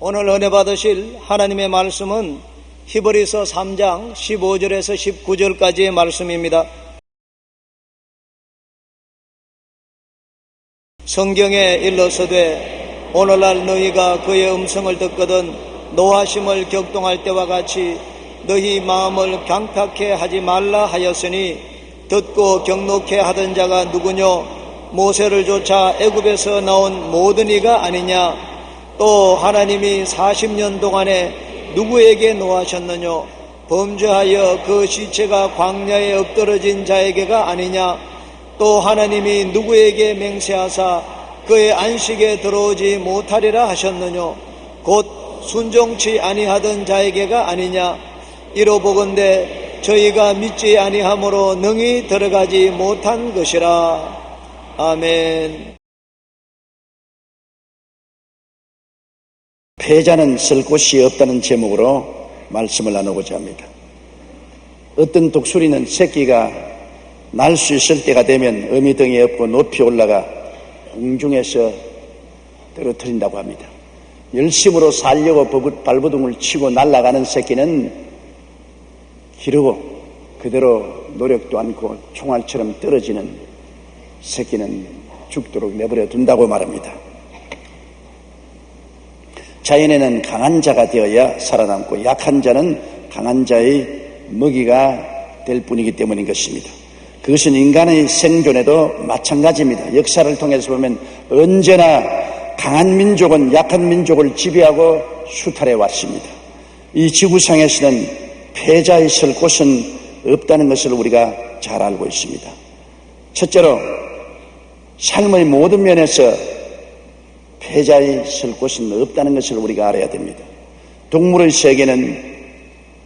오늘 은혜 받으실 하나님의 말씀은 히브리서 3장 15절에서 19절까지의 말씀입니다. 성경에 일러서되 오늘날 너희가 그의 음성을 듣거든 노하심을 격동할 때와 같이 너희 마음을 강팍해 하지 말라 하였으니 듣고 경록해 하던 자가 누구뇨? 모세를 쫓아 애굽에서 나온 모든 이가 아니냐? 또 하나님이 40년 동안에 누구에게 노하셨느뇨? 범죄하여 그 시체가 광야에 엎드러진 자에게가 아니냐? 또 하나님이 누구에게 맹세하사 그의 안식에 들어오지 못하리라 하셨느뇨? 곧 순종치 아니하던 자에게가 아니냐? 이로보건대 저희가 믿지 아니함으로 능히 들어가지 못한 것이라. 아멘. 패자는 쓸 곳이 없다는 제목으로 말씀을 나누고자 합니다. 어떤 독수리는 새끼가 날 수 있을 때가 되면 어미등이 없고 높이 올라가 공중에서 떨어뜨린다고 합니다. 열심으로 살려고 발버둥을 치고 날아가는 새끼는 기르고 그대로 노력도 않고 총알처럼 떨어지는 새끼는 죽도록 내버려 둔다고 말합니다. 자연에는 강한 자가 되어야 살아남고 약한 자는 강한 자의 먹이가 될 뿐이기 때문인 것입니다. 그것은 인간의 생존에도 마찬가지입니다. 역사를 통해서 보면 언제나 강한 민족은 약한 민족을 지배하고 수탈해 왔습니다. 이 지구상에서는 패자의 설 곳은 없다는 것을 우리가 잘 알고 있습니다. 첫째로 삶의 모든 면에서 패자의 설 곳은 없다는 것을 우리가 알아야 됩니다. 동물의 세계는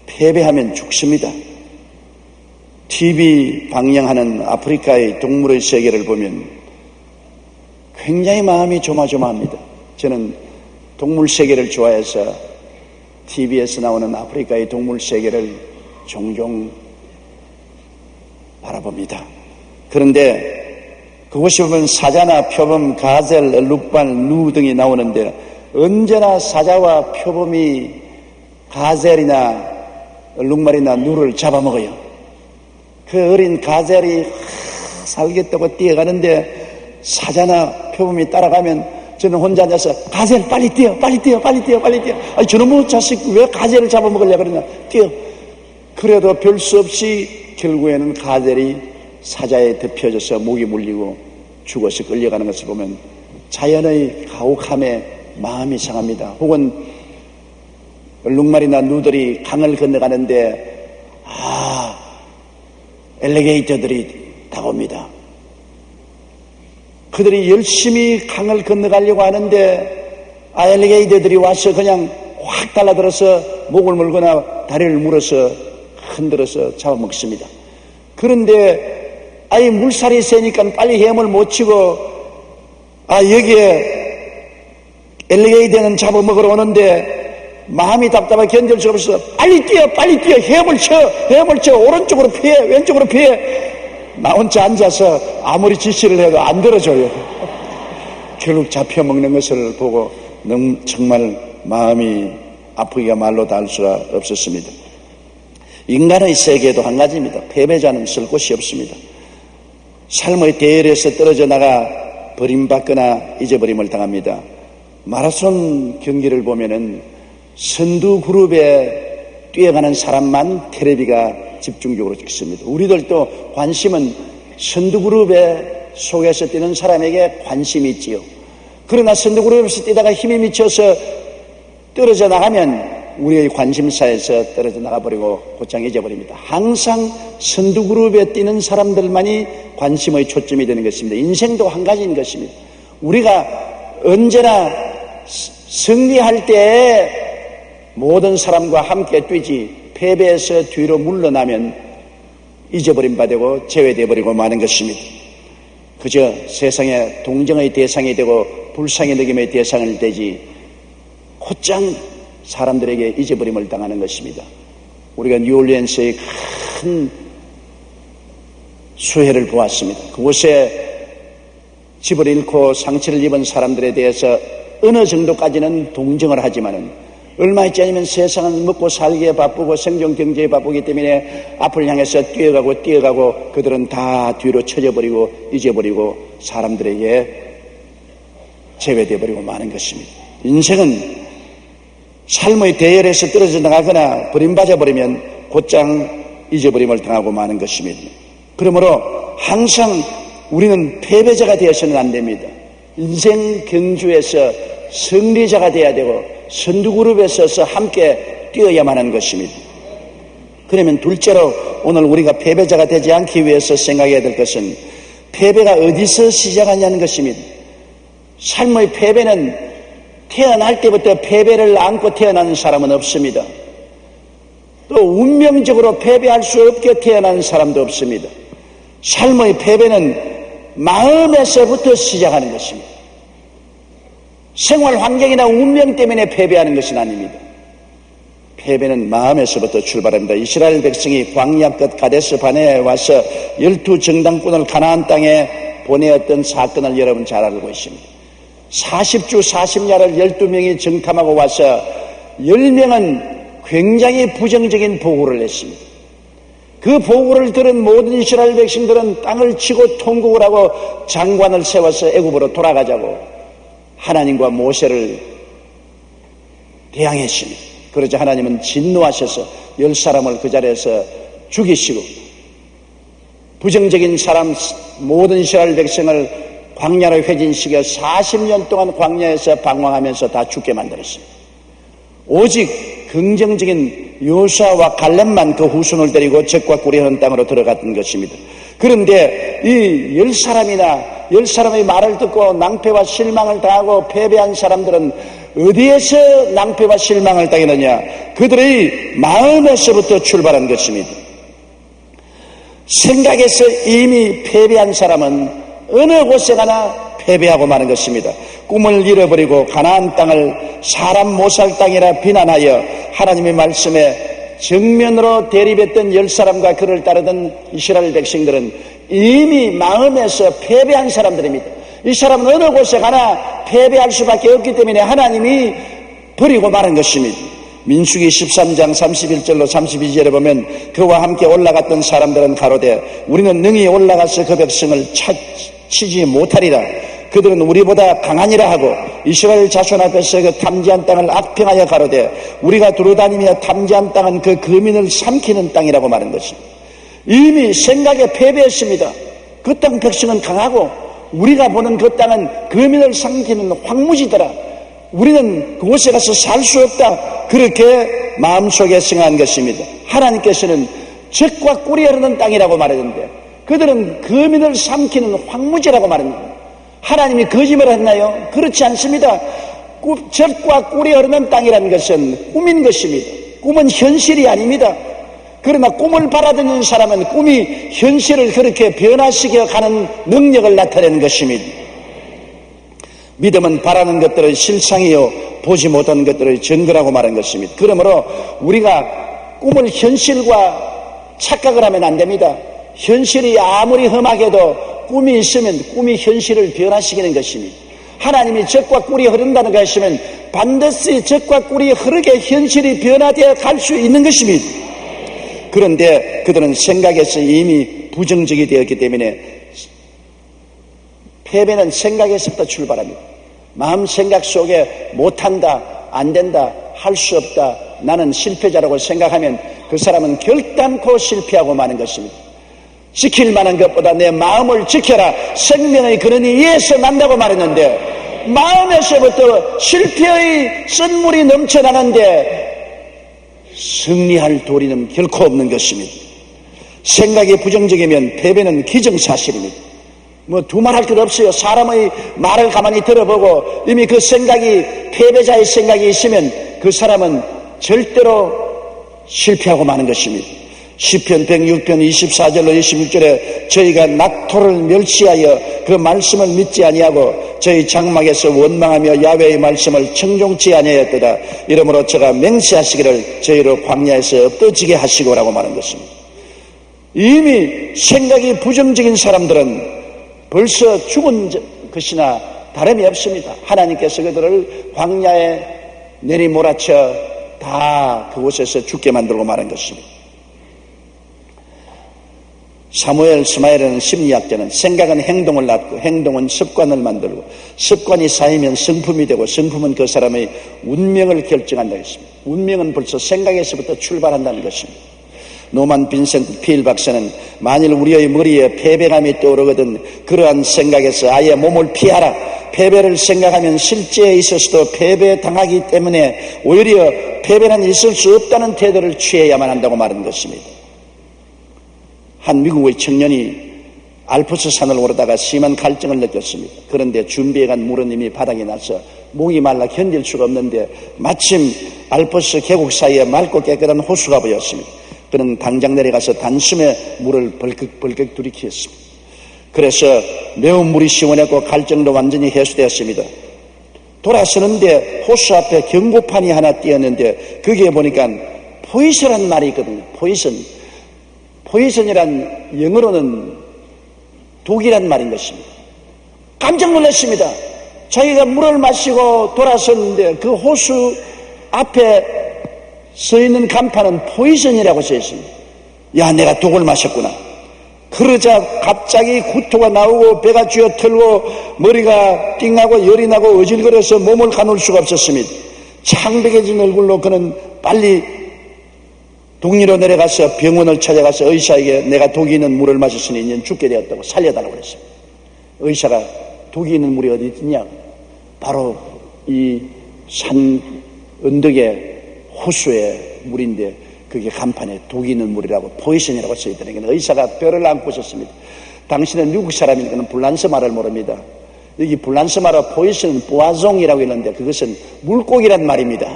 패배하면 죽습니다. TV 방영하는 아프리카의 동물의 세계를 보면 굉장히 마음이 조마조마합니다. 저는 동물 세계를 좋아해서 TV에서 나오는 아프리카의 동물 세계를 종종 바라봅니다. 그런데 그곳에 보면 사자나 표범, 가젤, 룩발, 누 등이 나오는데 언제나 사자와 표범이 가젤이나 룩말이나 누를 잡아먹어요. 그 어린 가젤이 살겠다고 뛰어가는데 사자나 표범이 따라가면 저는 혼자 앉아서 가젤 빨리 뛰어 빨리 뛰어 빨리 뛰어 빨리 뛰어. 아니 저놈의 자식 왜 가젤을 잡아먹으려고 그러냐 뛰어. 그래도 별 수 없이 결국에는 가젤이 사자에 덮여져서 목이 물리고 죽어서 끌려가는 것을 보면 자연의 가혹함에 마음이 상합니다. 혹은 룩말이나 누들이 강을 건너가는데 엘리게이터들이 다가옵니다. 그들이 열심히 강을 건너가려고 하는데 엘리게이터들이 와서 그냥 확 달라들어서 목을 물거나 다리를 물어서 흔들어서 잡아먹습니다. 그런데 물살이 세니까 빨리 헤엄을 못 치고 여기에 엘리게이터는 잡아먹으러 오는데 마음이 답답해 견딜 수 없어서 빨리 뛰어 헤엄을 쳐 오른쪽으로 피해 왼쪽으로 피해. 나 혼자 앉아서 아무리 지시를 해도 안 들어줘요. 결국 잡혀먹는 것을 보고 너무 정말 마음이 아프기가 말로 다 할 수가 없었습니다. 인간의 세계도 한 가지입니다. 패배자는 쓸 곳이 없습니다. 삶의 대열에서 떨어져 나가 버림받거나 잊어버림을 당합니다. 마라톤 경기를 보면은 선두 그룹에 뛰어가는 사람만 텔레비가 집중적으로 찍습니다. 우리들도 관심은 선두 그룹에 속에서 뛰는 사람에게 관심이 있지요. 그러나 선두 그룹에서 뛰다가 힘이 미쳐서 떨어져 나가면 우리의 관심사에서 떨어져 나가버리고 곧장 잊어버립니다. 항상 선두 그룹에 뛰는 사람들만이 관심의 초점이 되는 것입니다. 인생도 한 가지인 것입니다. 우리가 언제나 승리할 때 모든 사람과 함께 뛰지 패배해서 뒤로 물러나면 잊어버림 받고 제외되어 버리고 마는 것입니다. 그저 세상에 동정의 대상이 되고 불쌍히 여김의 대상을 되지 곧장 사람들에게 잊어버림을 당하는 것입니다. 우리가 뉴올리언스의 큰 수해를 보았습니다. 그곳에 집을 잃고 상처를 입은 사람들에 대해서 어느 정도까지는 동정을 하지만은 얼마 있지 않으면 세상은 먹고 살기에 바쁘고 생존 경제에 바쁘기 때문에 앞을 향해서 뛰어가고 그들은 다 뒤로 쳐져버리고 잊어버리고 사람들에게 제외되어버리고 마는 것입니다. 인생은 삶의 대열에서 떨어져 나가거나 버림받아버리면 곧장 잊어버림을 당하고 마는 것입니다. 그러므로 항상 우리는 패배자가 되어서는 안 됩니다. 인생 경주에서 승리자가 되어야 되고 선두그룹에 서서 함께 뛰어야만 하는 것입니다. 그러면 둘째로 오늘 우리가 패배자가 되지 않기 위해서 생각해야 될 것은 패배가 어디서 시작하냐는 것입니다. 삶의 패배는 태어날 때부터 패배를 안고 태어나는 사람은 없습니다. 또 운명적으로 패배할 수 없게 태어나는 사람도 없습니다. 삶의 패배는 마음에서부터 시작하는 것입니다. 생활 환경이나 운명 때문에 패배하는 것은 아닙니다. 패배는 마음에서부터 출발합니다. 이스라엘 백성이 광야 끝 가데스 바네에 와서 12정당꾼을 가나안 땅에 보내었던 사건을 여러분 잘 알고 있습니다. 40주 40야를 12명이 정탐하고 와서 10명은 굉장히 부정적인 보고를 했습니다. 그 보고를 들은 모든 이스라엘 백성들은 땅을 치고 통곡을 하고 장관을 세워서 애굽으로 돌아가자고 하나님과 모세를 대항했습니다. 그러자 하나님은 진노하셔서 10사람을 그 자리에서 죽이시고 부정적인 사람 모든 이스라엘 백성을 광야로 회진시켜 40년 동안 광야에서 방황하면서 다 죽게 만들었습니다. 오직 긍정적인 요수아와 갈렙만 그 후손을 데리고 적과 꿀이 흐르는 땅으로 들어갔던 것입니다. 그런데 이 10사람의 말을 듣고 낭패와 실망을 당하고 패배한 사람들은 어디에서 낭패와 실망을 당했느냐? 그들의 마음에서부터 출발한 것입니다. 생각에서 이미 패배한 사람은 어느 곳에 가나 패배하고 마는 것입니다. 꿈을 잃어버리고 가나안 땅을 사람 못 살 땅이라 비난하여 하나님의 말씀에 정면으로 대립했던 10사람과 그를 따르던 이스라엘 백성들은 이미 마음에서 패배한 사람들입니다. 이 사람은 어느 곳에 가나 패배할 수밖에 없기 때문에 하나님이 버리고 마는 것입니다. 민수기 13장 31절로 32절에 보면 그와 함께 올라갔던 사람들은 가로되 우리는 능히 올라가서 그 백성을 치지 못하리라. 그들은 우리보다 강하니라 하고 이스라엘 자손 앞에서 그 탐지한 땅을 악평하여 가로되 우리가 두루다니며 탐지한 땅은 그 거민을 삼키는 땅이라고 말한 것입니다. 이미 생각에 패배했습니다. 그 땅 백성은 강하고 우리가 보는 그 땅은 거민을 삼키는 황무지더라. 우리는 그곳에 가서 살 수 없다. 그렇게 마음속에 생각한 것입니다. 하나님께서는 젖과 꿀이 흐르는 땅이라고 말했는데 그들은 거민을 삼키는 황무지라고 말합니다. 하나님이 거짓말을 했나요? 그렇지 않습니다. 젖과 꿀이 흐르는 땅이라는 것은 꿈인 것입니다. 꿈은 현실이 아닙니다. 그러나 꿈을 바라보는 사람은 꿈이 현실을 그렇게 변화시켜 가는 능력을 나타내는 것입니다. 믿음은 바라는 것들의 실상이요 보지 못한 것들의 증거라고 말한 것입니다. 그러므로 우리가 꿈을 현실과 착각을 하면 안 됩니다. 현실이 아무리 험하게도 꿈이 있으면 꿈이 현실을 변화시키는 것입니다. 하나님이 젖과 꿀이 흐른다는 것이면 반드시 젖과 꿀이 흐르게 현실이 변화되어 갈 수 있는 것입니다. 그런데 그들은 생각에서 이미 부정적이 되었기 때문에 패배는 생각에서부터 출발합니다. 마음 생각 속에 못한다, 안 된다, 할 수 없다, 나는 실패자라고 생각하면 그 사람은 결단코 실패하고 마는 것입니다. 지킬 만한 것보다 내 마음을 지켜라. 생명의 근원이 이에서 난다고 말했는데 마음에서부터 실패의 썬물이 넘쳐나는데 승리할 도리는 결코 없는 것입니다. 생각이 부정적이면 패배는 기정사실입니다. 두말할 것 없어요. 사람의 말을 가만히 들어보고 이미 그 생각이 패배자의 생각이 있으면 그 사람은 절대로 실패하고 마는 것입니다. 시편 106편 24절로 26절에 저희가 낙토를 멸시하여 그 말씀을 믿지 아니하고 저희 장막에서 원망하며 야훼의 말씀을 청종치 아니하였도다. 이러므로 저가 맹세하시기를 저희로 광야에서 엎어지게 하시고라고 말한 것입니다. 이미 생각이 부정적인 사람들은 벌써 죽은 것이나 다름이 없습니다. 하나님께서 그들을 광야에 내리몰아쳐 다 그곳에서 죽게 만들고 말한 것입니다. 사무엘 스마엘이라는 심리학자는 생각은 행동을 낳고 행동은 습관을 만들고 습관이 쌓이면 성품이 되고 성품은 그 사람의 운명을 결정한다 했습니다. 운명은 벌써 생각에서부터 출발한다는 것입니다. 노만 빈센트 필 박사는 만일 우리의 머리에 패배감이 떠오르거든 그러한 생각에서 아예 몸을 피하라. 패배를 생각하면 실제에 있어서도 패배당하기 때문에 오히려 패배는 있을 수 없다는 태도를 취해야만 한다고 말한 것입니다. 한 미국의 청년이 알프스 산을 오르다가 심한 갈증을 느꼈습니다. 그런데 준비해간 물은 이미 바닥에 나서 목이 말라 견딜 수가 없는데 마침 알프스 계곡 사이에 맑고 깨끗한 호수가 보였습니다. 그는 당장 내려가서 단숨에 물을 벌컥 들이키었습니다. 그래서 매운 물이 시원했고 갈증도 완전히 해소되었습니다. 돌아서는데 호수 앞에 경고판이 하나 띄었는데 거기에 보니까 포이선이라는 말이 있거든요. 포이선이란 영어로는 독이란 말인 것입니다. 깜짝 놀랐습니다. 자기가 물을 마시고 돌아섰는데 그 호수 앞에 서 있는 간판은 포이선이라고 써 있습니다. 야, 내가 독을 마셨구나. 그러자 갑자기 구토가 나오고 배가 쥐어 털고 머리가 띵하고 열이 나고 어질거려서 몸을 가눌 수가 없었습니다. 창백해진 얼굴로 그는 빨리 동리로 내려가서 병원을 찾아가서 의사에게 내가 독이 있는 물을 마셨으니 이제 죽게 되었다고 살려달라고 그랬습니다. 의사가 독이 있는 물이 어디 있냐? 바로 이 산 언덕에 호수의 물인데 그게 간판에 독이 있는 물이라고 포이선이라고 써있다는 게 의사가 뼈를 안고 있었습니다. 당신은 미국 사람이니까 불란서 말을 모릅니다. 여기 불란서 말로 포이선은 보아종이라고 있는데 그것은 물고기란 말입니다.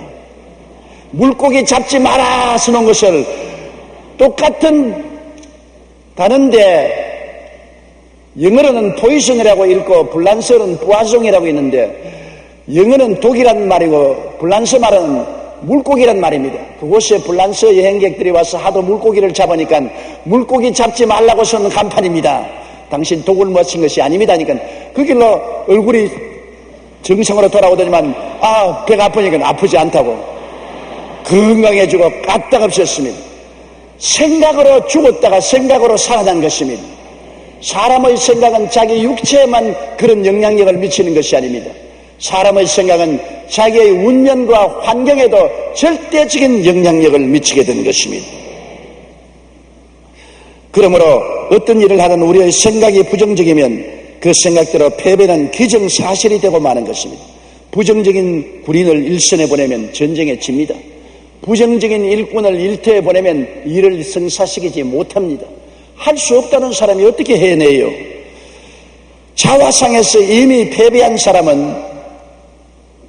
물고기 잡지 마라 써놓은 것을 똑같은 단어인데 영어로는 포이선이라고 읽고 불란서는 보아종이라고 있는데 영어는 독이란 말이고 불란서 말은 물고기란 말입니다. 그곳에 불란서 여행객들이 와서 하도 물고기를 잡으니까 물고기 잡지 말라고 써는 간판입니다. 당신 독을 마신 것이 아닙니다. 그러니까 그 길로 얼굴이 정상으로 돌아오더니만 배가 아프니까 아프지 않다고 건강해지고 까딱없었습니다. 생각으로 죽었다가 생각으로 살아난 것입니다. 사람의 생각은 자기 육체에만 그런 영향력을 미치는 것이 아닙니다. 사람의 생각은 자기의 운명과 환경에도 절대적인 영향력을 미치게 된 것입니다. 그러므로 어떤 일을 하든 우리의 생각이 부정적이면 그 생각대로 패배는 기정사실이 되고 마는 것입니다. 부정적인 군인을 일선에 보내면 전쟁에 집니다. 부정적인 일꾼을 일터에 보내면 일을 성사시키지 못합니다. 할 수 없다는 사람이 어떻게 해내요? 자화상에서 이미 패배한 사람은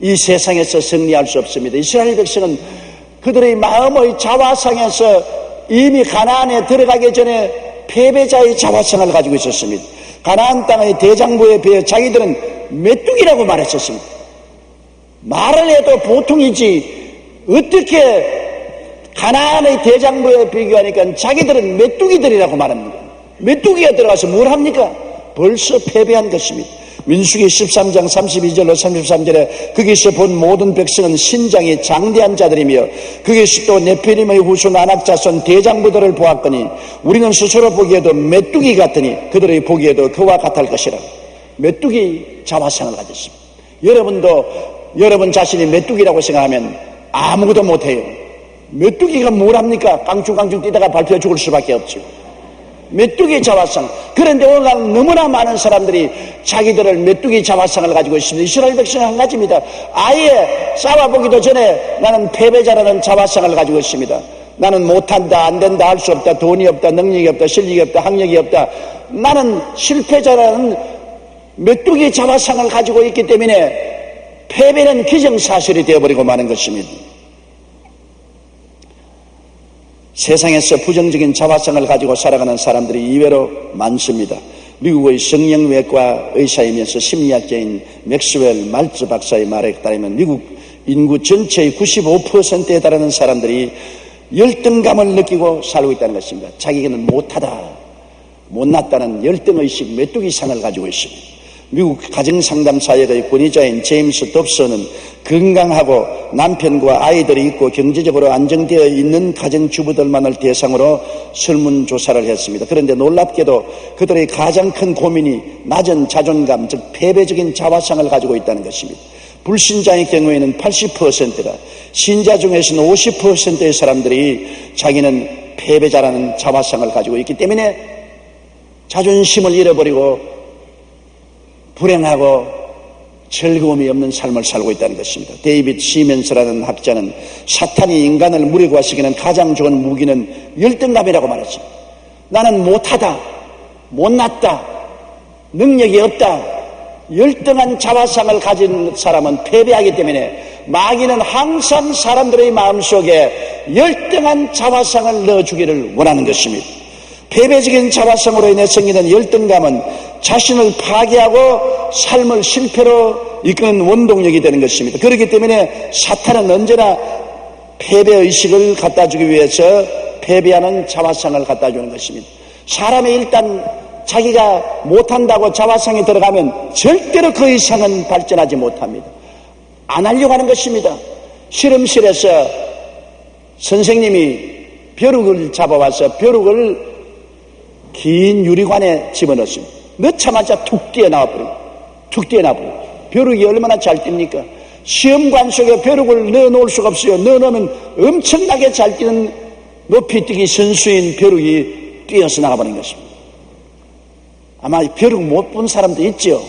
이 세상에서 승리할 수 없습니다. 이스라엘 백성은 그들의 마음의 자화상에서 이미 가나안에 들어가기 전에 패배자의 자화상을 가지고 있었습니다. 가나안 땅의 대장부에 비해 자기들은 메뚜기라고 말했었습니다. 말을 해도 보통이지 어떻게 가나안의 대장부에 비교하니까 자기들은 메뚜기들이라고 말합니다. 메뚜기가 들어가서 뭘 합니까? 벌써 패배한 것입니다. 민수기 13장 32절로 33절에 거기서 본 모든 백성은 신장이 장대한 자들이며 거기서 또 네피림의 후손 아낙자손 대장부들을 보았거니 우리는 스스로 보기에도 메뚜기 같으니 그들의 보기에도 그와 같을 것이라. 메뚜기 자화상을 가졌습니다. 여러분도 여러분 자신이 메뚜기라고 생각하면 아무것도 못해요. 메뚜기가 뭘 합니까? 깡충깡충 뛰다가 밟혀 죽을 수밖에 없죠. 메뚜기 자화상. 그런데 오늘날 너무나 많은 사람들이 자기들을 메뚜기 자화상을 가지고 있습니다. 이스라엘 백성은 한 가지입니다. 아예 싸워보기도 전에 나는 패배자라는 자화상을 가지고 있습니다. 나는 못한다, 안된다, 할 수 없다, 돈이 없다, 능력이 없다, 실력이 없다, 학력이 없다. 나는 실패자라는 메뚜기 자화상을 가지고 있기 때문에 패배는 기정사실이 되어버리고 마는 것입니다. 세상에서 부정적인 자화상을 가지고 살아가는 사람들이 의외로 많습니다. 미국의 성형외과 의사이면서 심리학자인 맥스웰 말츠 박사의 말에 따르면 미국 인구 전체의 95%에 달하는 사람들이 열등감을 느끼고 살고 있다는 것입니다. 자기는 못하다, 못났다는 열등의식, 메뚜기상을 가지고 있습니다. 미국 가정상담사역의 권위자인 제임스 dobson은 건강하고 남편과 아이들이 있고 경제적으로 안정되어 있는 가정주부들만을 대상으로 설문조사를 했습니다. 그런데 놀랍게도 그들의 가장 큰 고민이 낮은 자존감, 즉 패배적인 자화상을 가지고 있다는 것입니다. 불신자의 경우에는 80%가, 신자 중에서는 50%의 사람들이 자기는 패배자라는 자화상을 가지고 있기 때문에 자존심을 잃어버리고 불행하고 즐거움이 없는 삶을 살고 있다는 것입니다. 데이비드 시멘스라는 학자는 사탄이 인간을 무력화시키는 가장 좋은 무기는 열등감이라고 말했습니다. 나는 못하다, 못났다, 능력이 없다, 열등한 자화상을 가진 사람은 패배하기 때문에 마귀는 항상 사람들의 마음속에 열등한 자화상을 넣어주기를 원하는 것입니다. 패배적인 자화상으로 인해 생기는 열등감은 자신을 파괴하고 삶을 실패로 이끄는 원동력이 되는 것입니다. 그렇기 때문에 사탄은 언제나 패배의식을 갖다주기 위해서 패배하는 자화상을 갖다주는 것입니다. 사람이 일단 자기가 못한다고 자화상에 들어가면 절대로 그 이상은 발전하지 못합니다. 안 하려고 하는 것입니다. 실험실에서 선생님이 벼룩을 잡아와서 벼룩을 긴 유리관에 집어넣습니다. 넣자마자 툭 뛰어나와버리고, 툭 뛰어나와버리고. 벼룩이 얼마나 잘 뜁니까? 시험관 속에 벼룩을 넣어놓을 수가 없어요. 넣어놓으면 엄청나게 잘 뛰는 높이뛰기 선수인 벼룩이 뛰어서 나가버린 것입니다. 아마 벼룩 못 본 사람도 있죠.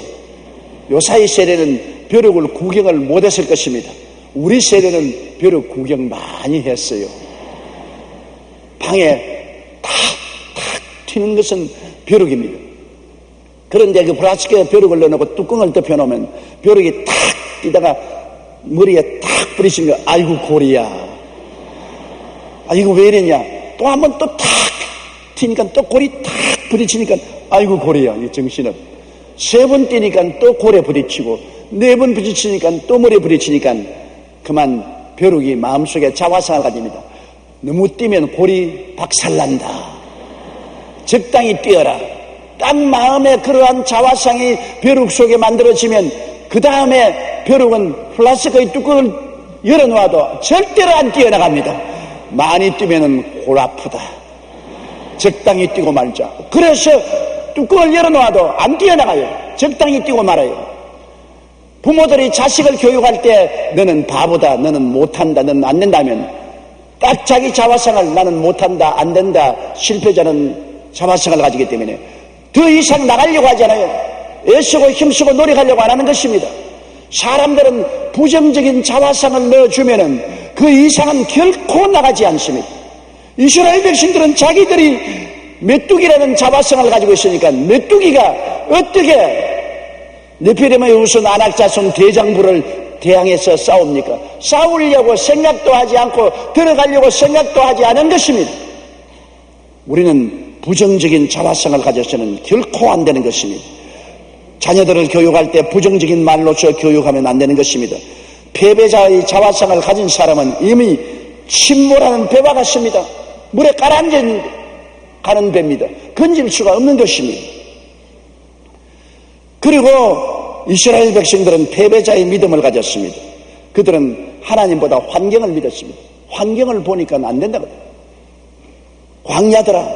요사이 세대는 벼룩을 구경을 못했을 것입니다. 우리 세대는 벼룩 구경 많이 했어요. 방에 튀는 것은 벼룩입니다. 그런데 그 플라스틱에 벼룩을 넣어놓고 뚜껑을 덮여놓으면 벼룩이 탁 뛰다가 머리에 탁 부딪히면 아이고 고리야. 아 이거 왜 이랬냐. 또 한 번 또 탁 튀니까 또 고리 탁 부딪히니까 아이고 고리야. 이 정신은. 3번 뛰니까 또 골에 부딪히고 4번 부딪히니까 또 머리에 부딪히니까 그만 벼룩이 마음속에 자화상을 가집니다. 너무 뛰면 골이 박살난다. 적당히 뛰어라. 딱 마음에 그러한 자화상이 벼룩 속에 만들어지면 그 다음에 벼룩은 플라스틱의 뚜껑을 열어놓아도 절대로 안 뛰어나갑니다. 많이 뛰면은 골 아프다. 적당히 뛰고 말자. 그래서 뚜껑을 열어놓아도 안 뛰어나가요. 적당히 뛰고 말아요. 부모들이 자식을 교육할 때 너는 바보다, 너는 못한다, 너는 안 된다면 딱 자기 자화상을 나는 못한다, 안 된다, 실패자는 자화상을 가지기 때문에 더 이상 나가려고 하잖아요. 애쓰고 힘쓰고 노력하려고 안 하는 것입니다. 사람들은 부정적인 자화상을 넣어주면은 그 이상은 결코 나가지 않습니다. 이스라엘 백성들은 자기들이 메뚜기라는 자화상을 가지고 있으니까 메뚜기가 어떻게 네피림의 후손 아낙자손 대장부를 대항해서 싸웁니까? 싸우려고 생각도 하지 않고 들어가려고 생각도 하지 않은 것입니다. 우리는 부정적인 자화상을 가져서는 결코 안 되는 것입니다. 자녀들을 교육할 때 부정적인 말로서 교육하면 안 되는 것입니다. 패배자의 자화상을 가진 사람은 이미 침몰하는 배와 같습니다. 물에 가라앉아 가는 배입니다. 건질 수가 없는 것입니다. 그리고 이스라엘 백성들은 패배자의 믿음을 가졌습니다. 그들은 하나님보다 환경을 믿었습니다. 환경을 보니까 안 된다고. 광야더라.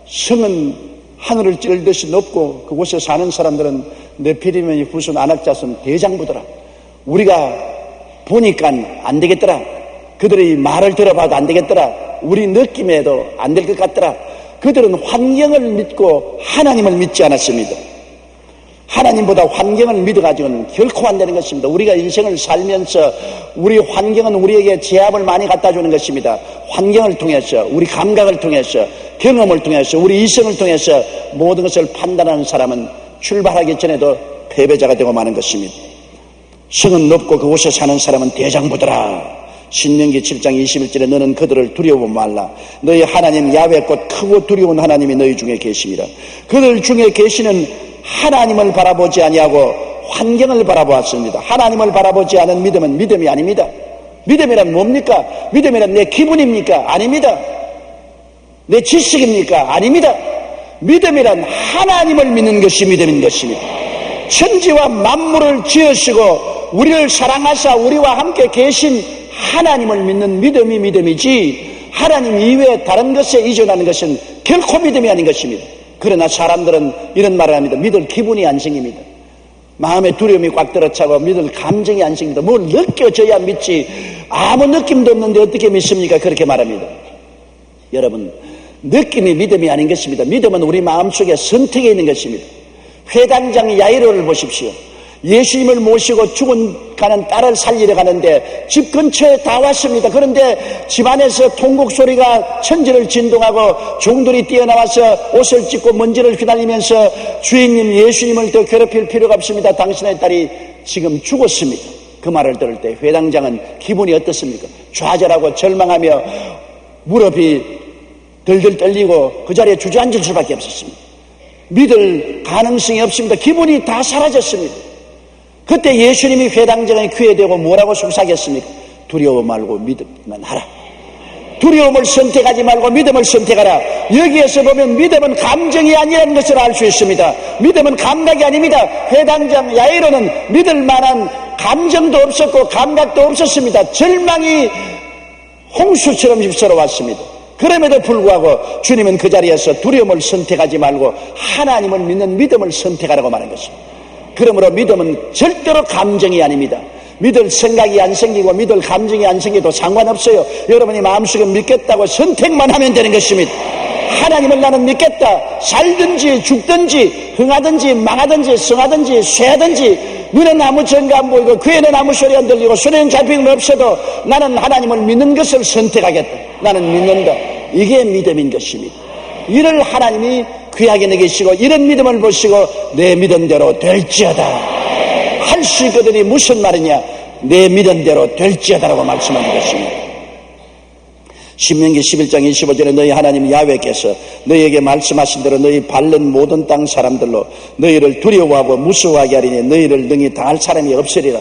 성은 하늘을 찌르듯이 높고 그곳에 사는 사람들은 네피림의 후손 아낙자손 대장부더라. 우리가 보니까 안 되겠더라. 그들의 말을 들어봐도 안 되겠더라. 우리 느낌에도 안 될 것 같더라. 그들은 환경을 믿고 하나님을 믿지 않았습니다. 하나님보다 환경을 믿어가지고는 결코 안 되는 것입니다. 우리가 인생을 살면서 우리 환경은 우리에게 제압을 많이 갖다 주는 것입니다. 환경을 통해서, 우리 감각을 통해서, 경험을 통해서, 우리 이성을 통해서 모든 것을 판단하는 사람은 출발하기 전에도 패배자가 되고 마는 것입니다. 성은 높고 그곳에 사는 사람은 대장부더라. 신명기 7장 21절에 너는 그들을 두려워 말라. 너희 하나님 야훼 곧 크고 두려운 하나님이 너희 중에 계십니다. 그들 중에 계시는 하나님을 바라보지 아니하고 환경을 바라보았습니다. 하나님을 바라보지 않은 믿음은 믿음이 아닙니다. 믿음이란 뭡니까? 믿음이란 내 기분입니까? 아닙니다. 내 지식입니까? 아닙니다. 믿음이란 하나님을 믿는 것이 믿음인 것입니다. 천지와 만물을 지으시고 우리를 사랑하사 우리와 함께 계신 하나님을 믿는 믿음이 믿음이지, 하나님 이외에 다른 것에 의존하는 것은 결코 믿음이 아닌 것입니다. 그러나 사람들은 이런 말을 합니다. 믿을 기분이 안 생깁니다. 마음에 두려움이 꽉 들어차고 믿을 감정이 안 생깁니다. 뭘 느껴져야 믿지, 아무 느낌도 없는데 어떻게 믿습니까? 그렇게 말합니다. 여러분, 느낌이 믿음이 아닌 것입니다. 믿음은 우리 마음속에 선택에 있는 것입니다. 회당장 야이로를 보십시오. 예수님을 모시고 죽어가는 딸을 살리러 가는데 집 근처에 다 왔습니다. 그런데 집안에서 통곡 소리가 천지를 진동하고 종들이 뛰어나와서 옷을 찢고 먼지를 휘날리면서 주인님, 예수님을 더 괴롭힐 필요가 없습니다. 당신의 딸이 지금 죽었습니다. 그 말을 들을 때 회당장은 기분이 어떻습니까? 좌절하고 절망하며 무릎이 덜덜 떨리고 그 자리에 주저앉을 수밖에 없었습니다. 믿을 가능성이 없습니다. 기분이 다 사라졌습니다. 그때 예수님이 회당장의 귀에 대고 뭐라고 속삭였습니까? 두려워 말고 믿음만 하라. 두려움을 선택하지 말고 믿음을 선택하라. 여기에서 보면 믿음은 감정이 아니라는 것을 알 수 있습니다. 믿음은 감각이 아닙니다. 회당장 야이로는 믿을 만한 감정도 없었고 감각도 없었습니다. 절망이 홍수처럼 휩쓸어 왔습니다. 그럼에도 불구하고 주님은 그 자리에서 두려움을 선택하지 말고 하나님을 믿는 믿음을 선택하라고 말한 것입니다. 그러므로 믿음은 절대로 감정이 아닙니다. 믿을 생각이 안 생기고 믿을 감정이 안 생겨도 상관없어요. 여러분이 마음속에 믿겠다고 선택만 하면 되는 것입니다. 하나님을 나는 믿겠다. 살든지 죽든지 흥하든지 망하든지 성하든지 쇠하든지 눈에는 아무 증거 안 보이고 귀에는 아무 소리 안 들리고 손에는 잡히는 건 없어도 나는 하나님을 믿는 것을 선택하겠다. 나는 믿는다. 이게 믿음인 것입니다. 이를 하나님이 귀하게 여기시고 이런 믿음을 보시고 내 믿음대로 될지어다 할 수 있거든이 무슨 말이냐? 내 믿음대로 될지어다라고 말씀하는 것입니다. 신명기 11장 25절에 너희 하나님 야훼께서 너희에게 말씀하신 대로 너희 밟는 모든 땅 사람들로 너희를 두려워하고 무서워하게 하리니 너희를 능히 당할 사람이 없으리라.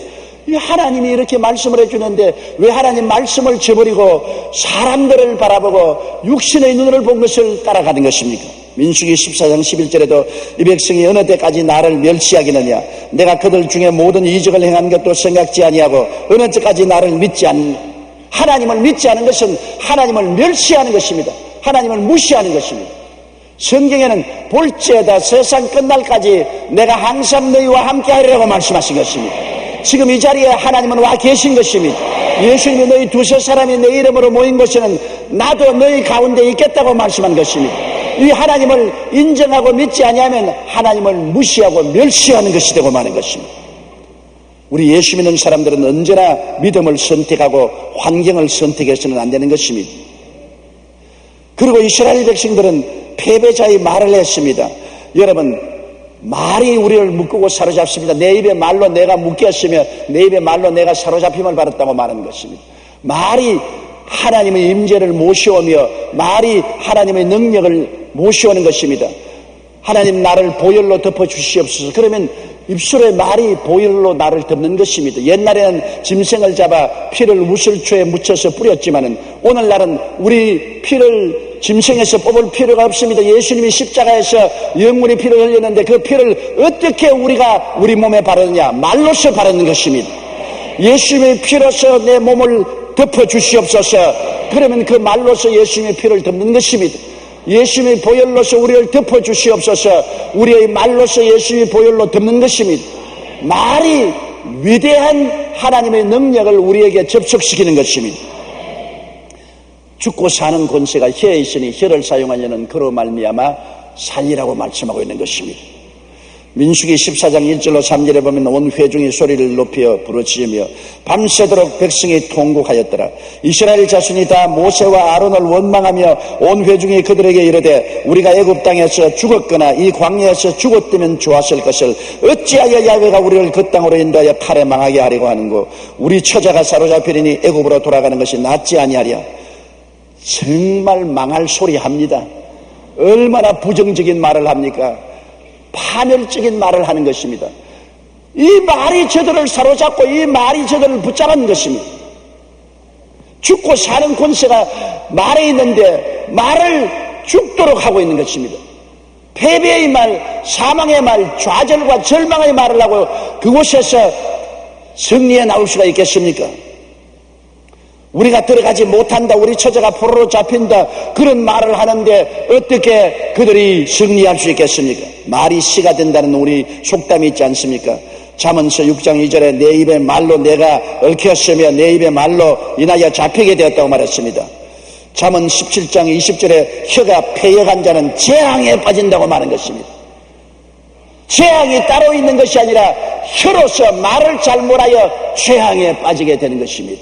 하나님이 이렇게 말씀을 해주는데 왜 하나님 말씀을 저버리고 사람들을 바라보고 육신의 눈으로 본 것을 따라가는 것입니까? 민수기 14장 11절에도 이 백성이 어느 때까지 나를 멸시하겠느냐? 내가 그들 중에 모든 이적을 행한 것도 생각지 아니하고 어느 때까지 나를 믿지 않느냐? 하나님을 믿지 않은 것은 하나님을 멸시하는 것입니다. 하나님을 무시하는 것입니다. 성경에는 볼지어다 세상 끝날까지 내가 항상 너희와 함께 하리라고 말씀하신 것입니다. 지금 이 자리에 하나님은 와 계신 것입니다. 예수님이 너희 두세 사람이 내 이름으로 모인 곳에는 나도 너희 가운데 있겠다고 말씀한 것입니다. 이 하나님을 인정하고 믿지 아니하면 하나님을 무시하고 멸시하는 것이 되고 마는 것입니다. 우리 예수 믿는 사람들은 언제나 믿음을 선택하고 환경을 선택해서는 안 되는 것입니다. 그리고 이스라엘 백성들은 패배자의 말을 했습니다. 여러분, 말이 우리를 묶고 사로잡습니다. 내 입에 말로 내가 묶였으며 내 입에 말로 내가 사로잡힘을 받았다고 말하는 것입니다. 말이 하나님의 임재를 모셔오며 말이 하나님의 능력을 모셔오는 것입니다. 하나님 나를 보혈로 덮어주시옵소서. 그러면 입술에 말이 보혈로 나를 덮는 것입니다. 옛날에는 짐승을 잡아 피를 우슬초에 묻혀서 뿌렸지만은 오늘날은 우리 피를 짐승에서 뽑을 필요가 없습니다. 예수님이 십자가에서 영문의 피를 흘렸는데 그 피를 어떻게 우리가 우리 몸에 바르느냐? 말로서 바르는 것입니다. 예수님의 피로서 내 몸을 덮어주시옵소서. 그러면 그 말로서 예수님의 피를 덮는 것입니다. 예수님의 보혈로서 우리를 덮어주시옵소서. 우리의 말로서 예수님의 보혈로 덮는 것입니다. 말이 위대한 하나님의 능력을 우리에게 접촉시키는 것입니다. 죽고 사는 권세가 혀에 있으니 혀를 사용하려는 그로 말미암아 살리라고 말씀하고 있는 것입니다. 민수기 14장 1절로 3절에 보면 온 회중이 소리를 높여 부르짖으며 밤새도록 백성이 통곡하였더라. 이스라엘 자손이 다 모세와 아론을 원망하며 온 회중이 그들에게 이르되 우리가 애굽 땅에서 죽었거나 이 광야에서 죽었다면 좋았을 것을 어찌하여 야훼가 우리를 그 땅으로 인도하여 칼에 망하게 하려고 하는고 우리 처자가 사로잡히리니 애굽으로 돌아가는 것이 낫지 아니하랴. 정말 망할 소리 합니다. 얼마나 부정적인 말을 합니까? 파멸적인 말을 하는 것입니다. 이 말이 저들을 사로잡고 이 말이 저들을 붙잡은 것입니다. 죽고 사는 권세가 말에 있는데 말을 죽도록 하고 있는 것입니다. 패배의 말, 사망의 말, 좌절과 절망의 말을 하고 그곳에서 승리해 나올 수가 있겠습니까? 우리가 들어가지 못한다, 우리 처자가 포로로 잡힌다, 그런 말을 하는데 어떻게 그들이 승리할 수 있겠습니까? 말이 씨가 된다는 우리 속담이 있지 않습니까? 잠언서 6장 2절에 내 입의 말로 내가 얽혔으며 내 입의 말로 인하여 잡히게 되었다고 말했습니다. 잠언 17장 20절에 혀가 패역한 자는 재앙에 빠진다고 말한 것입니다. 재앙이 따로 있는 것이 아니라 혀로서 말을 잘못하여 재앙에 빠지게 되는 것입니다.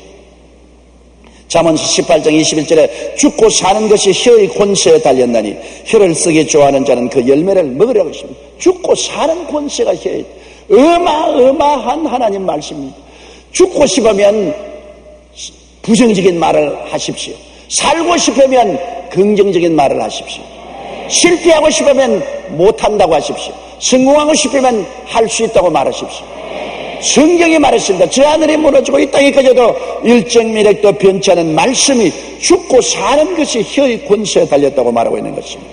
잠언서 18장 21절에 죽고 사는 것이 혀의 권세에 달렸나니 혀를 쓰기 좋아하는 자는 그 열매를 먹으라고 했습니다. 죽고 사는 권세가 혀에 어마어마한 하나님 말씀입니다. 죽고 싶으면 부정적인 말을 하십시오. 살고 싶으면 긍정적인 말을 하십시오. 실패하고 싶으면 못한다고 하십시오. 성공하고 싶으면 할 수 있다고 말하십시오. 성경이 말했습니다. 저 하늘이 무너지고 이 땅이 꺼져도 일정미력도 변치 않은 말씀이 죽고 사는 것이 혀의 권세에 달렸다고 말하고 있는 것입니다.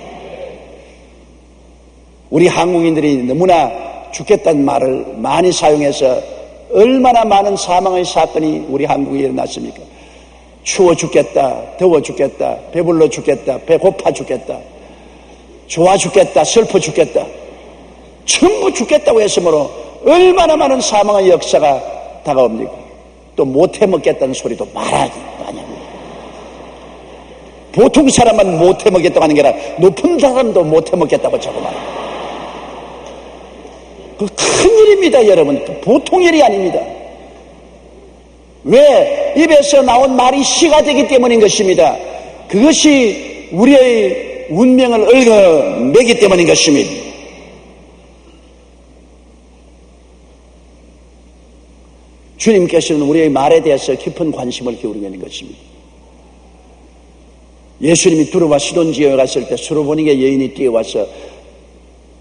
우리 한국인들이 너무나 죽겠다는 말을 많이 사용해서 얼마나 많은 사망의 사건이 우리 한국에 일어났습니까? 추워 죽겠다, 더워 죽겠다, 배불러 죽겠다, 배고파 죽겠다, 좋아 죽겠다, 슬퍼 죽겠다, 전부 죽겠다고 했으므로 얼마나 많은 사망의 역사가 다가옵니까? 또 못해 먹겠다는 소리도 말하기 많이 합니다. 보통 사람은 못해 먹겠다고 하는 게 아니라 높은 사람도 못해 먹겠다고 자꾸 말합니다. 그 큰일입니다, 여러분. 보통 일이 아닙니다. 왜? 입에서 나온 말이 씨가 되기 때문인 것입니다. 그것이 우리의 운명을 얽어매기 때문인 것입니다. 주님께서는 우리의 말에 대해서 깊은 관심을 기울이고 있는 것입니다. 예수님이 두로와 시돈 지역에 갔을 때 수로보니게 여인이 뛰어와서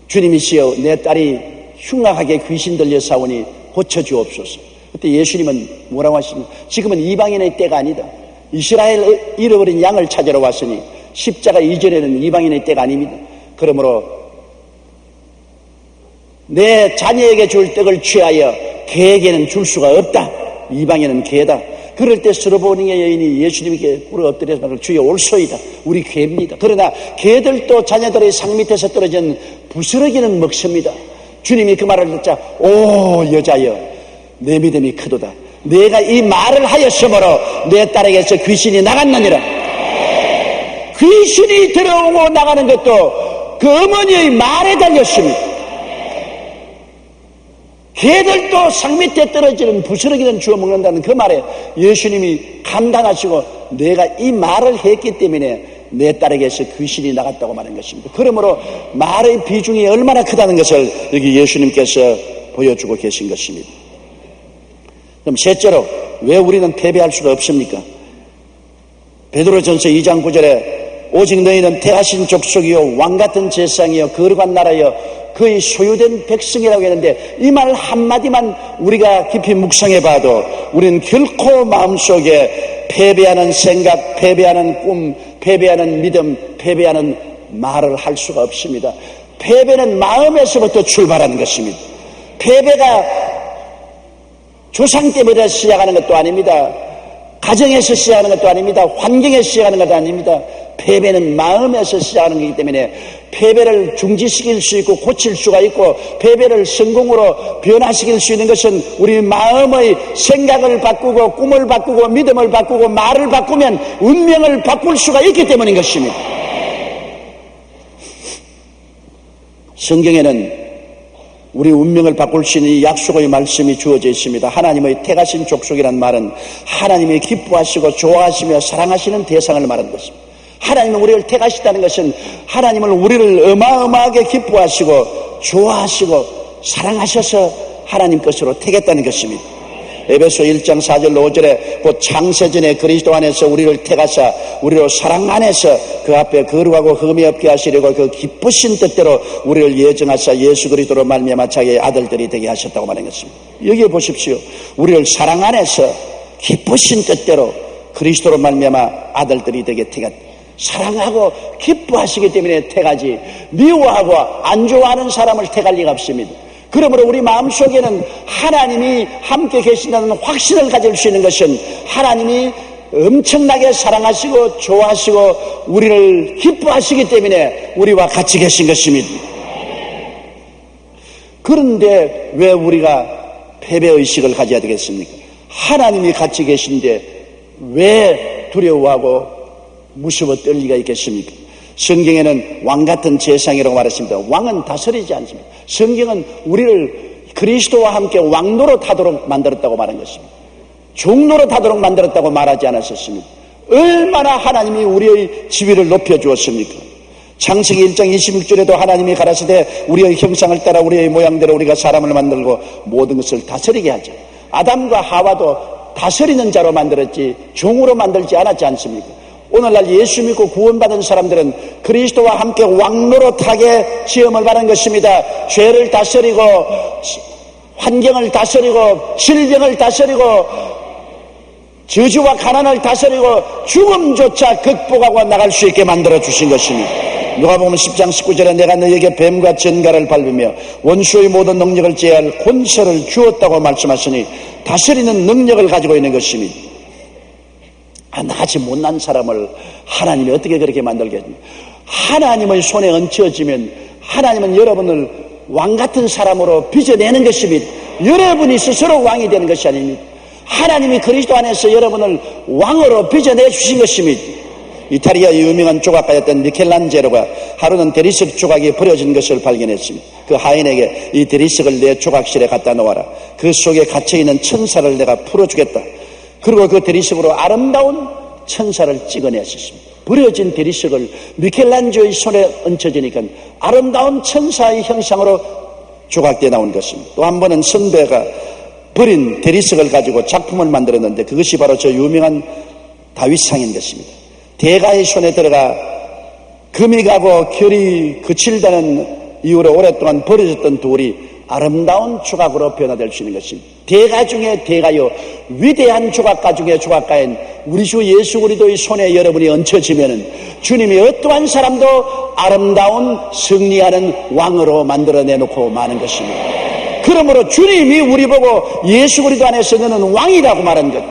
주님이시여 내 딸이 흉악하게 귀신 들려 싸우니 고쳐주옵소서. 그때 예수님은 뭐라고 하십니까? 지금은 이방인의 때가 아니다. 이스라엘 잃어버린 양을 찾으러 왔으니 십자가 이전에는 이방인의 때가 아닙니다. 그러므로 내 자녀에게 줄 떡을 취하여 개에게는 줄 수가 없다. 이방인은 개다. 그럴 때 스로보니게 여인이 예수님께 꿇어 엎드려서 말을 주여 올소이다. 우리 개입니다. 그러나 개들도 자녀들의 상 밑에서 떨어진 부스러기는 먹습니다. 주님이 그 말을 듣자 오 여자여 내 믿음이 크도다. 내가 이 말을 하였으므로 내 딸에게서 귀신이 나갔느니라. 귀신이 들어오고 나가는 것도 그 어머니의 말에 달렸습니다. 개들도 상 밑에 떨어지는 부스러기는 주워 먹는다는 그 말에 예수님이 감당하시고 내가 이 말을 했기 때문에 내 딸에게서 귀신이 나갔다고 말한 것입니다. 그러므로 말의 비중이 얼마나 크다는 것을 여기 예수님께서 보여주고 계신 것입니다. 그럼 셋째로 왜 우리는 패배할 수가 없습니까? 베드로전서 2장 9절에 오직 너희는 택하신 족속이요 왕같은 제사장이요 거룩한 나라요 그의 소유된 백성이라고 했는데 이 말 한마디만 우리가 깊이 묵상해 봐도 우리는 결코 마음속에 패배하는 생각, 패배하는 꿈, 패배하는 믿음, 패배하는 말을 할 수가 없습니다. 패배는 마음에서부터 출발하는 것입니다. 패배가 조상 때부터 시작하는 것도 아닙니다. 가정에서 시작하는 것도 아닙니다. 환경에서 시작하는 것도 아닙니다. 패배는 마음에서 시작하는 것이기 때문에 패배를 중지시킬 수 있고 고칠 수가 있고 패배를 성공으로 변화시킬 수 있는 것은 우리 마음의 생각을 바꾸고 꿈을 바꾸고 믿음을 바꾸고 말을 바꾸면 운명을 바꿀 수가 있기 때문인 것입니다. 성경에는 우리 운명을 바꿀 수 있는 이 약속의 말씀이 주어져 있습니다. 하나님의 택하신 족속이라는 말은 하나님이 기뻐하시고 좋아하시며 사랑하시는 대상을 말하는 것입니다. 하나님은 우리를 택하시다는 것은 하나님은 우리를 어마어마하게 기뻐하시고 좋아하시고 사랑하셔서 하나님 것으로 택했다는 것입니다. 에베소 1장 4절로 5절에 곧 창세전에 그리스도 안에서 우리를 택하사 우리로 사랑 안에서 그 앞에 거룩하고 흠이 없게 하시려고 그 기쁘신 뜻대로 우리를 예정하사 예수 그리스도로 말미암아 자기의 아들들이 되게 하셨다고 말한 것입니다. 여기에 보십시오. 우리를 사랑 안에서 기쁘신 뜻대로 그리스도로 말미암아 아들들이 되게 택했다. 사랑하고 기뻐하시기 때문에 택하지 미워하고 안 좋아하는 사람을 택할 리가 없습니다. 그러므로 우리 마음속에는 하나님이 함께 계신다는 확신을 가질 수 있는 것은 하나님이 엄청나게 사랑하시고 좋아하시고 우리를 기뻐하시기 때문에 우리와 같이 계신 것입니다. 그런데 왜 우리가 패배의식을 가져야 되겠습니까? 하나님이 같이 계신데 왜 두려워하고 무서워 떨 리가 있겠습니까? 성경에는 왕같은 제사장이라고 말했습니다. 왕은 다스리지 않습니다. 성경은 우리를 그리스도와 함께 왕노릇하도록 만들었다고 말한 것입니다. 종노릇하도록 만들었다고 말하지 않았었습니다. 얼마나 하나님이 우리의 지위를 높여주었습니까? 창세기 1장 26절에도 하나님이 가라사대 우리의 형상을 따라 우리의 모양대로 우리가 사람을 만들고 모든 것을 다스리게 하자. 아담과 하와도 다스리는 자로 만들었지 종으로 만들지 않았지 않습니까? 오늘날 예수 믿고 구원받은 사람들은 그리스도와 함께 왕노릇하게 시험을 받은 것입니다. 죄를 다스리고 환경을 다스리고 질병을 다스리고 저주와 가난을 다스리고 죽음조차 극복하고 나갈 수 있게 만들어 주신 것입니다. 누가복음 10장 19절에 내가 너에게 뱀과 전갈을 밟으며 원수의 모든 능력을 제할 권세를 주었다고 말씀하시니 다스리는 능력을 가지고 있는 것입니다. 나같이 못난 사람을 하나님이 어떻게 그렇게 만들겠습니까? 하나님의 손에 얹혀지면 하나님은 여러분을 왕같은 사람으로 빚어내는 것입니다. 여러분이 스스로 왕이 되는 것이 아닙니다. 하나님이 그리스도 안에서 여러분을 왕으로 빚어내 주신 것입니다. 이탈리아의 유명한 조각가였던 미켈란젤로가 하루는 대리석 조각이 버려진 것을 발견했습니다. 그 하인에게 이 대리석을 내 조각실에 갖다 놓아라. 그 속에 갇혀있는 천사를 내가 풀어주겠다. 그리고 그 대리석으로 아름다운 천사를 찍어냈었습니다. 버려진 대리석을 미켈란젤로의 손에 얹혀지니까 아름다운 천사의 형상으로 조각되어 나온 것입니다. 또 한 번은 선배가 버린 대리석을 가지고 작품을 만들었는데 그것이 바로 저 유명한 다윗상인 것입니다. 대가의 손에 들어가 금이 가고 결이 그칠다는 이유로 오랫동안 버려졌던 돌이 아름다운 조각으로 변화될 수 있는 것입니다. 대가 중에 대가요 위대한 조각가 중에 조각가인 우리 주 예수 그리스도의 손에 여러분이 얹혀지면은 주님이 어떠한 사람도 아름다운 승리하는 왕으로 만들어내놓고 마는 것입니다. 그러므로 주님이 우리 보고 예수 그리스도 안에서 너는 왕이라고 말한 것,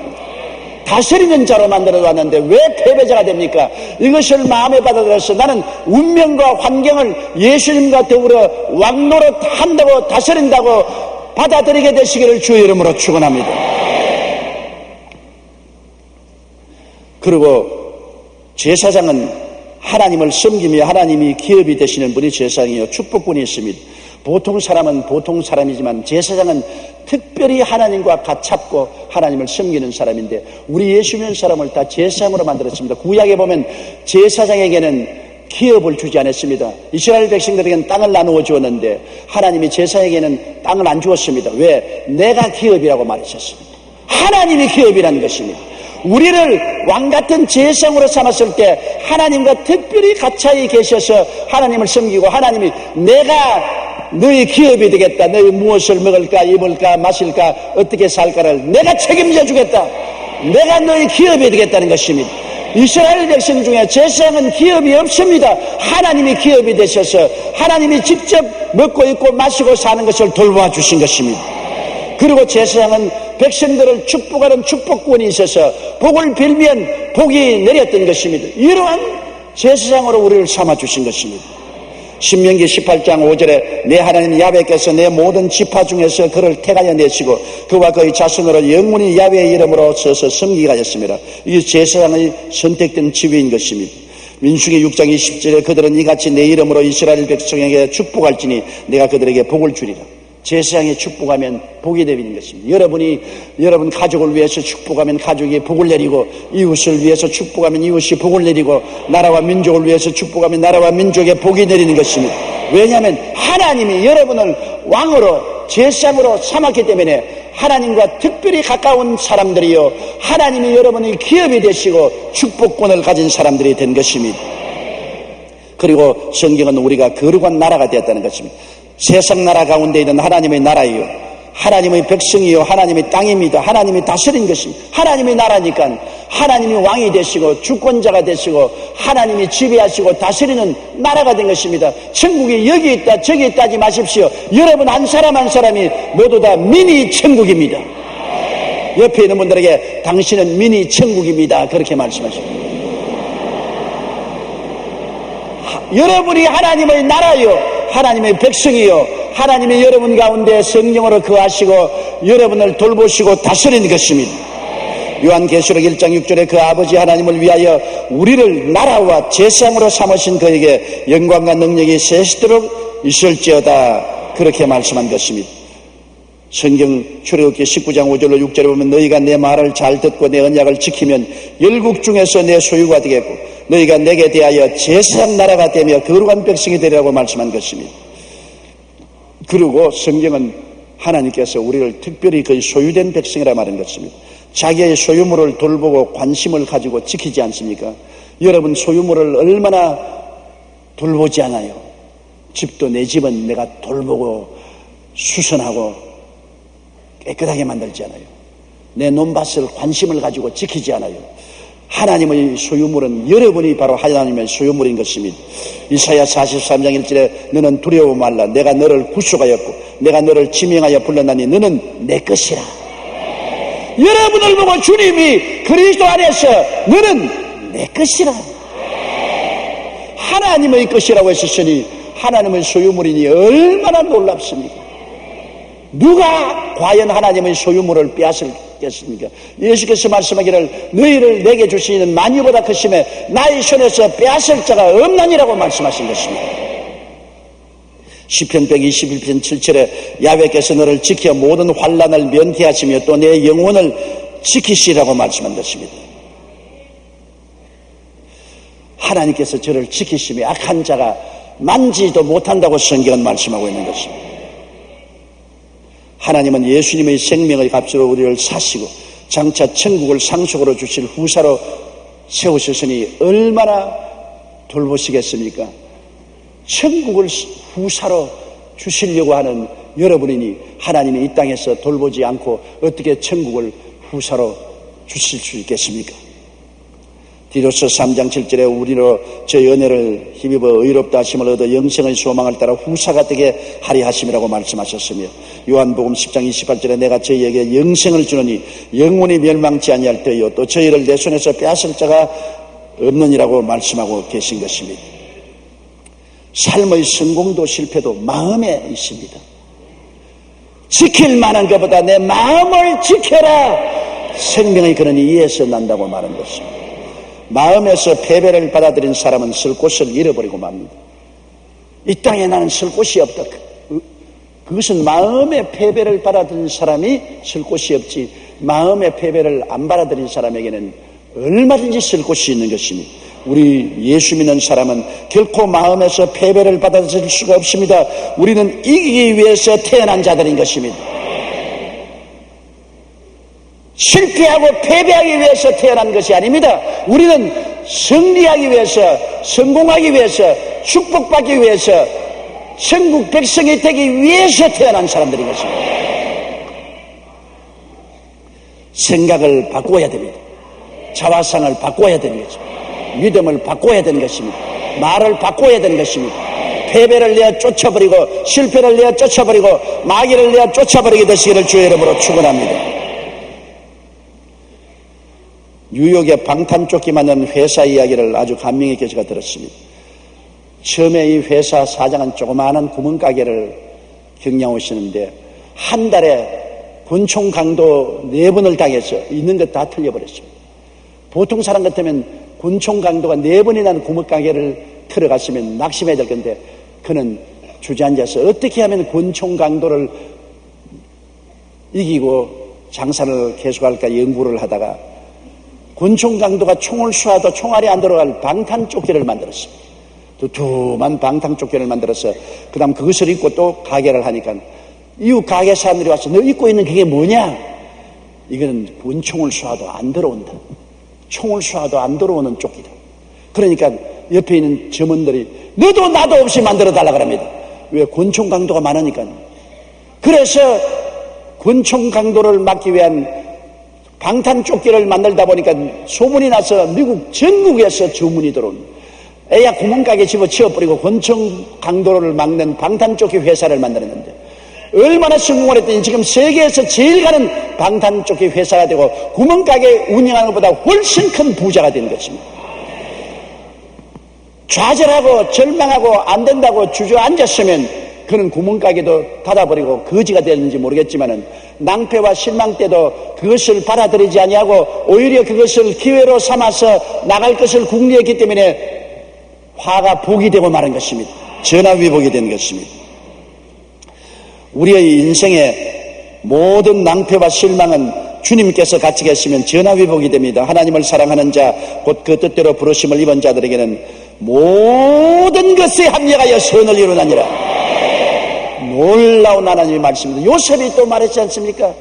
다스리는 자로 만들어놨는데 왜 패배자가 됩니까? 이것을 마음에 받아들여서 나는 운명과 환경을 예수님과 더불어 왕노릇 한다고 다스린다고 받아들이게 되시기를 주의 이름으로 축원합니다. 그리고 제사장은 하나님을 섬기며 하나님이 기업이 되시는 분이 제사장이요 축복꾼이 있습니다. 보통 사람은 보통 사람이지만 제사장은 특별히 하나님과 가깝고 하나님을 섬기는 사람인데 우리 예수 믿는 사람을 다 제사장으로 만들었습니다. 구약에 보면 제사장에게는 기업을 주지 않았습니다. 이스라엘 백성들에게는 땅을 나누어 주었는데 하나님이 제사장에게는 땅을 안 주었습니다. 왜? 내가 기업이라고 말하셨습니다. 하나님이 기업이라는 것입니다. 우리를 왕같은 제사장으로 삼았을 때 하나님과 특별히 가까이 계셔서 하나님을 섬기고 하나님이 내가 너희 기업이 되겠다. 너희 무엇을 먹을까 입을까 마실까 어떻게 살까를 내가 책임져 주겠다. 내가 너희 기업이 되겠다는 것입니다. 이스라엘 백성 중에 제사장은 기업이 없습니다. 하나님이 기업이 되셔서 하나님이 직접 먹고 입고 마시고 사는 것을 돌봐 주신 것입니다. 그리고 제사장은 백성들을 축복하는 축복권이 있어서 복을 빌면 복이 내렸던 것입니다. 이러한 제사장으로 우리를 삼아 주신 것입니다. 신명기 18장 5절에 내 하나님 야훼께서 내 모든 지파 중에서 그를 택하여 내시고 그와 그의 자손으로 영원히 야훼의 이름으로 서서 섬기게 하였습니다. 이게 제사장의 선택된 지위인 것입니다. 민수기 6장 20절에 그들은 이같이 내 이름으로 이스라엘 백성에게 축복할지니 내가 그들에게 복을 주리라. 제사장이 축복하면 복이 되는 것입니다. 여러분 가족을 위해서 축복하면 가족이 복을 내리고 이웃을 위해서 축복하면 이웃이 복을 내리고 나라와 민족을 위해서 축복하면 나라와 민족에 복이 내리는 것입니다. 왜냐하면 하나님이 여러분을 왕으로 제사장으로 삼았기 때문에 하나님과 특별히 가까운 사람들이요 하나님이 여러분의 기업이 되시고 축복권을 가진 사람들이 된 것입니다. 그리고 성경은 우리가 거룩한 나라가 되었다는 것입니다. 세상 나라 가운데 있는 하나님의 나라이요 하나님의 백성이요 하나님의 땅입니다. 하나님이 다스린 것입니다. 하나님의 나라니까 하나님이 왕이 되시고 주권자가 되시고 하나님이 지배하시고 다스리는 나라가 된 것입니다. 천국이 여기 있다 저기 있다 하지 마십시오. 여러분 한 사람 한 사람이 모두 다 미니 천국입니다. 옆에 있는 분들에게 당신은 미니 천국입니다 그렇게 말씀하십니다. 여러분이 하나님의 나라요 하나님의 백성이요 하나님이 여러분 가운데 성령으로 거하시고 여러분을 돌보시고 다스리는 것입니다. 요한계시록 1장 6절에 그 아버지 하나님을 위하여 우리를 나라와 제상으로 삼으신 그에게 영광과 능력이 세시도록 있을지어다 그렇게 말씀한 것입니다. 성경 출애굽기 19장 5절로 6절에 보면 너희가 내 말을 잘 듣고 내 언약을 지키면 열국 중에서 내 소유가 되겠고 너희가 내게 대하여 제사장 나라가 되며 거룩한 백성이 되리라고 말씀한 것입니다. 그리고 성경은 하나님께서 우리를 특별히 그의 소유된 백성이라 말한 것입니다. 자기의 소유물을 돌보고 관심을 가지고 지키지 않습니까? 여러분 소유물을 얼마나 돌보지 않아요? 집도 내 집은 내가 돌보고 수선하고 깨끗하게 만들지 않아요. 내 논밭을 관심을 가지고 지키지 않아요. 하나님의 소유물은 여러분이 바로 하나님의 소유물인 것입니다. 이사야 43장 1절에 너는 두려워 말라 내가 너를 구속하였고 내가 너를 지명하여 불렀나니 너는 내 것이라. 여러분을 보고 주님이 그리스도 안에서 너는 내 것이라 하나님의 것이라고 했으니 하나님의 소유물이니 얼마나 놀랍습니까? 누가 과연 하나님의 소유물을 빼앗을겠습니까? 예수께서 말씀하기를 너희를 내게 주시는 만유보다 크심에 나의 손에서 빼앗을 자가 없나니라고 말씀하신 것입니다. 시편 121편 7절에 야훼께서 너를 지켜 모든 환난을 면케하시며 또 내 영혼을 지키시라고 말씀한 것입니다. 하나님께서 저를 지키시며 악한 자가 만지도 못한다고 성경은 말씀하고 있는 것입니다. 하나님은 예수님의 생명의 값으로 우리를 사시고 장차 천국을 상속으로 주실 후사로 세우셨으니 얼마나 돌보시겠습니까? 천국을 후사로 주시려고 하는 여러분이니 하나님이 이 땅에서 돌보지 않고 어떻게 천국을 후사로 주실 수 있겠습니까? 디도서 3장 7절에 우리로 저 은혜를 힘입어 의롭다 하심을 얻어 영생의 소망을 따라 후사가 되게 하리 하심이라고 말씀하셨으며 요한복음 10장 28절에 내가 저희에게 영생을 주노니 영원히 멸망치 아니할 때요 또 저희를 내 손에서 빼앗을 자가 없느니라고 말씀하고 계신 것입니다. 삶의 성공도 실패도 마음에 있습니다. 지킬 만한 것보다 내 마음을 지켜라 생명의 근원이 이에서 난다고 말한 것입니다. 마음에서 패배를 받아들인 사람은 쓸 곳을 잃어버리고 맙니다. 이 땅에 나는 쓸 곳이 없다. 그것은 마음의 패배를 받아들인 사람이 쓸 곳이 없지 마음의 패배를 안 받아들인 사람에게는 얼마든지 쓸 곳이 있는 것입니다. 우리 예수 믿는 사람은 결코 마음에서 패배를 받아들일 수가 없습니다. 우리는 이기기 위해서 태어난 자들인 것입니다. 실패하고 패배하기 위해서 태어난 것이 아닙니다. 우리는 승리하기 위해서, 성공하기 위해서, 축복받기 위해서, 천국 백성이 되기 위해서 태어난 사람들인 것입니다. 생각을 바꿔야 됩니다. 자화상을 바꿔야 되는 것입니다. 믿음을 바꿔야 되는 것입니다. 말을 바꿔야 되는 것입니다. 패배를 내어 쫓아버리고 실패를 내어 쫓아버리고 마귀를 내어 쫓아버리게 되시기를 주의 이름으로 축원합니다. 뉴욕의 방탄조끼 만드는 회사 이야기를 아주 감명 있게 제가 들었습니다. 처음에 이 회사 사장은 조그마한 구멍가게를 경영하시는데 한 달에 권총 강도 4번을 당해서 있는 것 다 틀려버렸습니다. 보통 사람 같으면 권총 강도가 4번이나 난 구멍가게를 들어갔으면 낙심해야 될 건데 그는 주저앉아서 어떻게 하면 권총 강도를 이기고 장사를 계속할까 연구를 하다가 권총 강도가 총을 쏴도 총알이 안 들어갈 방탄조끼를 만들었습니다. 두툼한 방탄조끼를 만들어서 그 다음 그것을 입고 또 가게를 하니까 이웃 가게 사람들이 와서 너 입고 있는 그게 뭐냐? 이거는 권총을 쏴도 안 들어온다. 총을 쏴도 안 들어오는 조끼다. 그러니까 옆에 있는 점원들이 너도 나도 없이 만들어 달라 그럽니다. 왜? 권총 강도가 많으니까. 그래서 권총 강도를 막기 위한 방탄조끼를 만들다 보니까 소문이 나서 미국 전국에서 주문이 들어온, 애야 구멍가게 집어치워버리고 권총 강도를 막는 방탄조끼 회사를 만들었는데 얼마나 성공을 했더니 지금 세계에서 제일 가는 방탄조끼 회사가 되고 구멍가게 운영하는 것보다 훨씬 큰 부자가 된 것입니다. 좌절하고 절망하고 안 된다고 주저앉았으면 그는 구멍가게도 닫아버리고 거지가 되는지 모르겠지만은 낭패와 실망 때도 그것을 받아들이지 아니하고 오히려 그것을 기회로 삼아서 나갈 것을 궁리했기 때문에 화가 복이 되고 마는 것입니다. 전화위복이 된 것입니다. 우리의 인생의 모든 낭패와 실망은 주님께서 같이 계시면 전화위복이 됩니다. 하나님을 사랑하는 자, 곧 그 뜻대로 부르심을 입은 자들에게는 모든 것에 합력하여 선을 이루나니라. 놀라운 하나님의 말씀입니다. 요셉이 또 말했지 않습니까?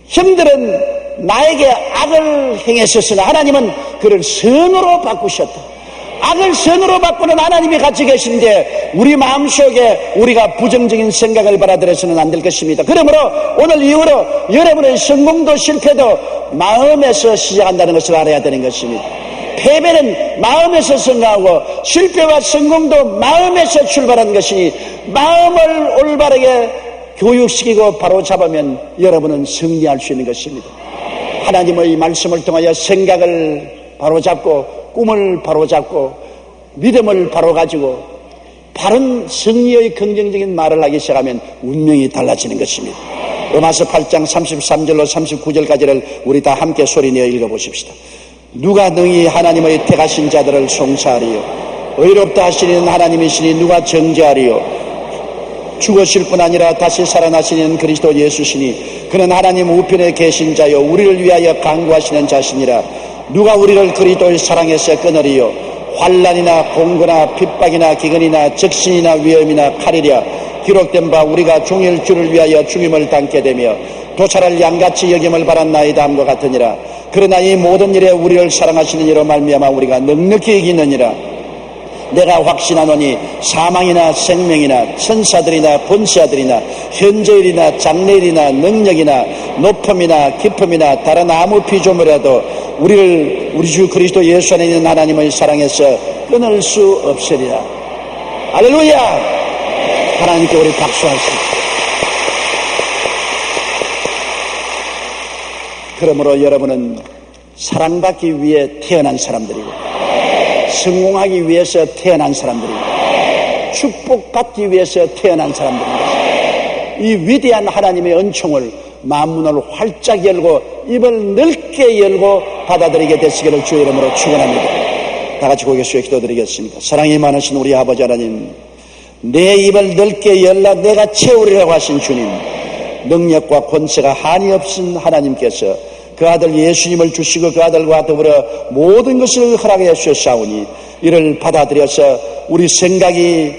형들은 나에게 악을 행했었으나 하나님은 그를 선으로 바꾸셨다. 악을 선으로 바꾸는 하나님이 같이 계신데 우리 마음속에 우리가 부정적인 생각을 받아들여서는 안 될 것입니다. 그러므로 오늘 이후로 여러분의 성공도 실패도 마음에서 시작한다는 것을 알아야 되는 것입니다. 패배는 마음에서 성공하고 실패와 성공도 마음에서 출발하는 것이니 마음을 올바르게 교육시키고 바로 잡으면 여러분은 승리할 수 있는 것입니다. 하나님의 말씀을 통하여 생각을 바로 잡고 꿈을 바로 잡고 믿음을 바로 가지고 바른 승리의 긍정적인 말을 하기 시작하면 운명이 달라지는 것입니다. 로마서 8장 33절로 39절까지를 우리 다 함께 소리내어 읽어보십시다. 누가 능히 하나님의 택하신 자들을 송사하리요? 의롭다 하시는 하나님이시니 누가 정죄하리요? 죽으실 뿐 아니라 다시 살아나시는 그리스도 예수시니 그는 하나님 우편에 계신 자요 우리를 위하여 간구하시는 자시니라. 누가 우리를 그리스도의 사랑에서 끊으리요? 환난이나 공고나 핍박이나 기근이나 적신이나 위험이나 칼이랴. 기록된 바 우리가 종일 주를 위하여 죽임을 당게 되며 도찰할 양같이 여김을 받았나이다 함과 같으니라. 그러나 이 모든 일에 우리를 사랑하시는 이로 말미암아 우리가 넉넉히 이기느니라. 내가 확신하노니 사망이나 생명이나 천사들이나 본시아들이나 현재일이나 장래일이나 능력이나 높음이나 깊음이나 다른 아무 피조물이라도 우리를 우리 주 그리스도 예수 안에 있는 하나님의 사랑에서 끊을 수 없으리라. 할렐루야. 하나님께 우리 박수하십시오. 그러므로 여러분은 사랑받기 위해 태어난 사람들이고 성공하기 위해서 태어난 사람들이고 축복받기 위해서 태어난 사람들입니다. 이 위대한 하나님의 은총을 만문을 활짝 열고 입을 넓게 열고 받아들이게 되시기를 주의 이름으로 축원합니다. 다 같이 고개 숙여 기도드리겠습니다. 사랑이 많으신 우리 아버지 하나님, 내 입을 넓게 열라 내가 채우리라고 하신 주님, 능력과 권세가 한이 없은 하나님께서 그 아들 예수님을 주시고 그 아들과 더불어 모든 것을 허락해 주셨사오니 이를 받아들여서 우리 생각이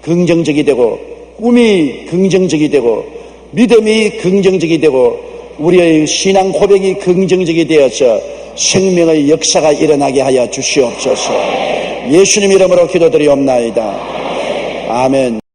긍정적이 되고 꿈이 긍정적이 되고 믿음이 긍정적이 되고 우리의 신앙 고백이 긍정적이 되어서 생명의 역사가 일어나게 하여 주시옵소서. 예수님 이름으로 기도드리옵나이다. 아멘.